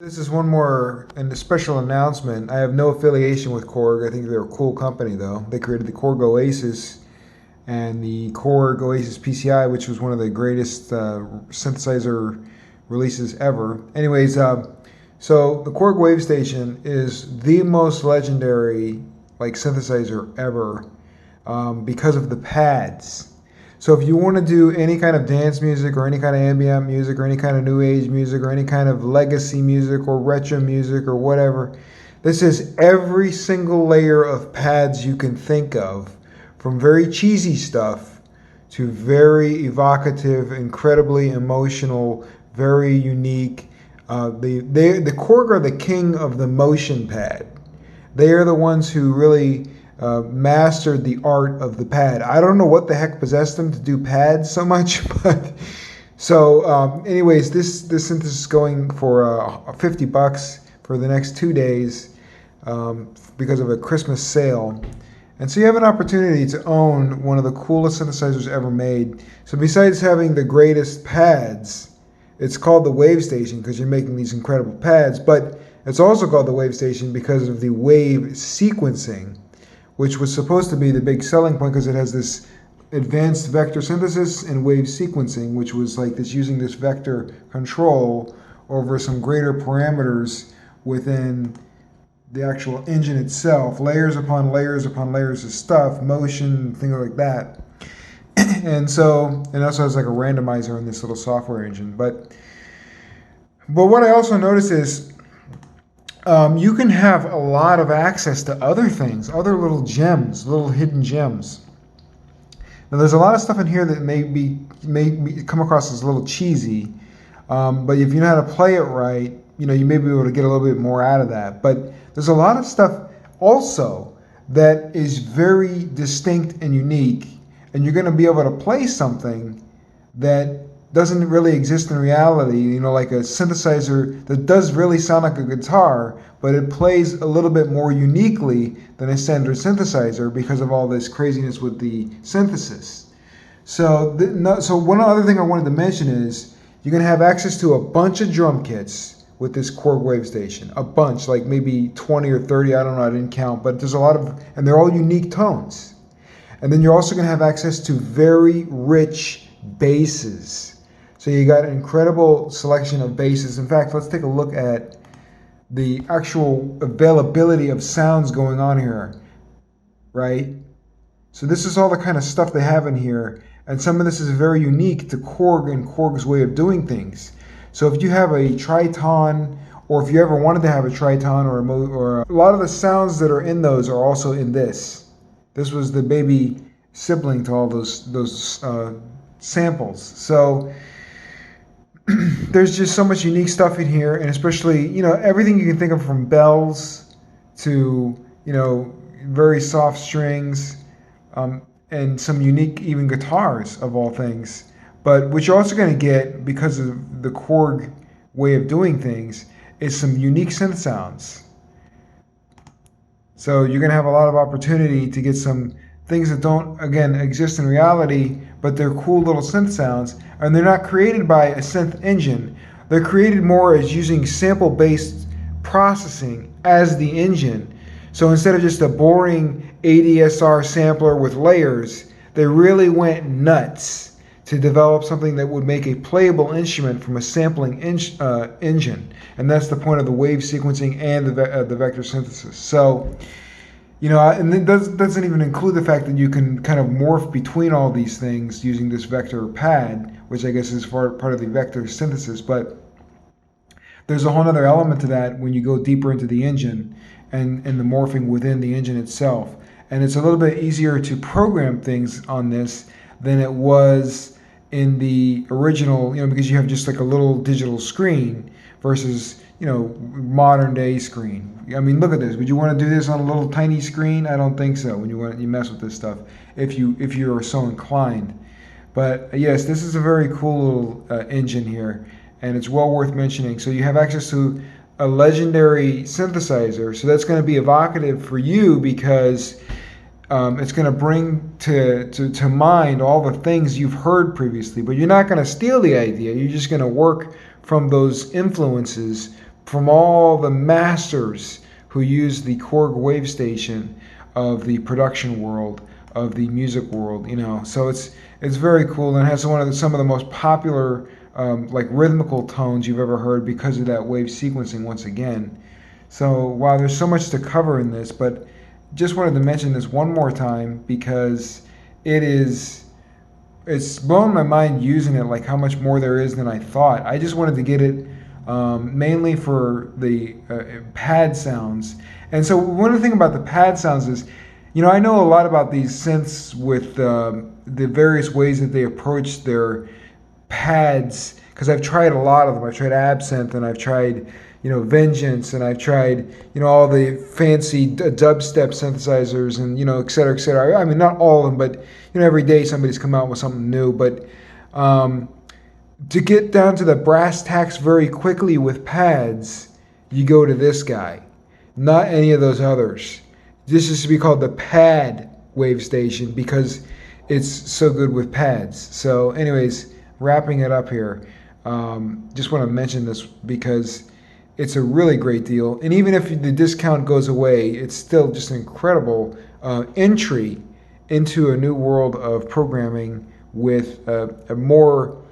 This is one more and a special announcement. I have no affiliation with Korg. I think they're a cool company though. They created the Korg Oasis and the Korg Oasis PCI, which was one of the greatest synthesizer releases ever. Anyways, so the Korg wavestation is the most legendary synthesizer ever because of the pads. So if you want to do any kind of dance music or any kind of ambient music or any kind of new age music or any kind of legacy music or retro music or whatever, this is every single layer of pads you can think of, from very cheesy stuff to very evocative, incredibly emotional, very unique. The Korg are the king of the motion pad. They are the ones who really mastered the art of the pad. I don't know what the heck possessed them to do pads so much, but anyways, this synth is going for $50 for the next 2 days because of a Christmas sale. And so you have an opportunity to own one of the coolest synthesizers ever made. So besides having the greatest pads, it's called the wavestation because you're making these incredible pads, but it's also called the wavestation because of the wave sequencing, which was supposed to be the big selling point because it has this advanced vector synthesis and wave sequencing, which was like this using this vector control over some greater parameters within the actual engine itself, layers upon layers upon layers of stuff, motion, things like that. And so, and also has like a randomizer in this little software engine. But what I also noticed is you can have a lot of access to other things, other little gems, little hidden gems. Now, there's a lot of stuff in here that may come across as a little cheesy, but if you know how to play it right, you may be able to get a little bit more out of that. But there's a lot of stuff also that is very distinct and unique, and you're going to be able to play something that doesn't really exist in reality, like a synthesizer that does really sound like a guitar, but it plays a little bit more uniquely than a standard synthesizer because of all this craziness with the synthesis. So one other thing I wanted to mention is you're going to have access to a bunch of drum kits with this Korg wavestation. A bunch, like maybe 20 or 30, I don't know, I didn't count, but there's a lot of, and they're all unique tones. And then you're also going to have access to very rich basses. So you got an incredible selection of basses. In fact, let's take a look at the actual availability of sounds going on here, right? So this is all the kind of stuff they have in here, and some of this is very unique to Korg and Korg's way of doing things. So if you have a triton, or if you ever wanted to have a triton or a lot of the sounds that are in those are also in this. This was the baby sibling to all those samples. So there's just so much unique stuff in here, and especially, everything you can think of, from bells to, very soft strings, and some unique even guitars of all things. But what you're also going to get, because of the Korg way of doing things, is some unique synth sounds. So you're going to have a lot of opportunity to get some things that don't, again, exist in reality, but they're cool little synth sounds, and they're not created by a synth engine. They're created more as using sample-based processing as the engine. So instead of just a boring ADSR sampler with layers, they really went nuts to develop something that would make a playable instrument from a sampling engine. And that's the point of the wave sequencing and the vector synthesis. So, and it doesn't even include the fact that you can kind of morph between all these things using this vector pad, which I guess is part of the vector synthesis. But there's a whole other element to that when you go deeper into the engine and the morphing within the engine itself. And it's a little bit easier to program things on this than it was in the original, because you have just like a little digital screen versus, modern day screen. I mean, look at this. Would you want to do this on a little tiny screen? I don't think so. When you mess with this stuff, if you are so inclined. But yes, this is a very cool little engine here, and it's well worth mentioning. So you have access to a legendary synthesizer. So that's going to be evocative for you because it's going to bring to mind all the things you've heard previously, but you're not going to steal the idea. You're just going to work from those influences from all the masters who use the Korg wavestation of the production world, of the music world, you know. So it's very cool, and it has some of the most popular like rhythmical tones you've ever heard because of that wave sequencing once again. So wow, there's so much to cover in this, but just wanted to mention this one more time because it's blown my mind using it, like how much more there is than I thought. I just wanted to get it mainly for the pad sounds. And so one thing about the pad sounds is, you know, I know a lot about these synths with the various ways that they approach their pads, because I've tried a lot of them. I've tried Absinthe, and I've tried, you know, Vengeance, and I've tried, you know, all the fancy dubstep synthesizers, and, you know, et cetera, et cetera. I mean, not all of them, but, you know, every day somebody's come out with something new. But to get down to the brass tacks very quickly with pads, you go to this guy, not any of those others. This is to be called the pad wavestation because it's so good with pads. So anyways, wrapping it up here, just want to mention this because it's a really great deal. And even if the discount goes away, it's still just an incredible entry into a new world of programming with a more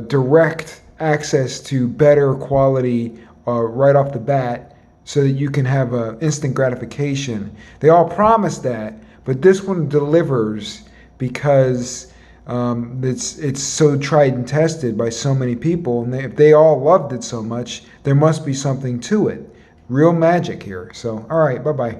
direct access to better quality right off the bat, so that you can have instant gratification. They all promise that, but this one delivers because it's so tried and tested by so many people, and if they all loved it so much, there must be something to it. Real magic here. So, all right, bye-bye.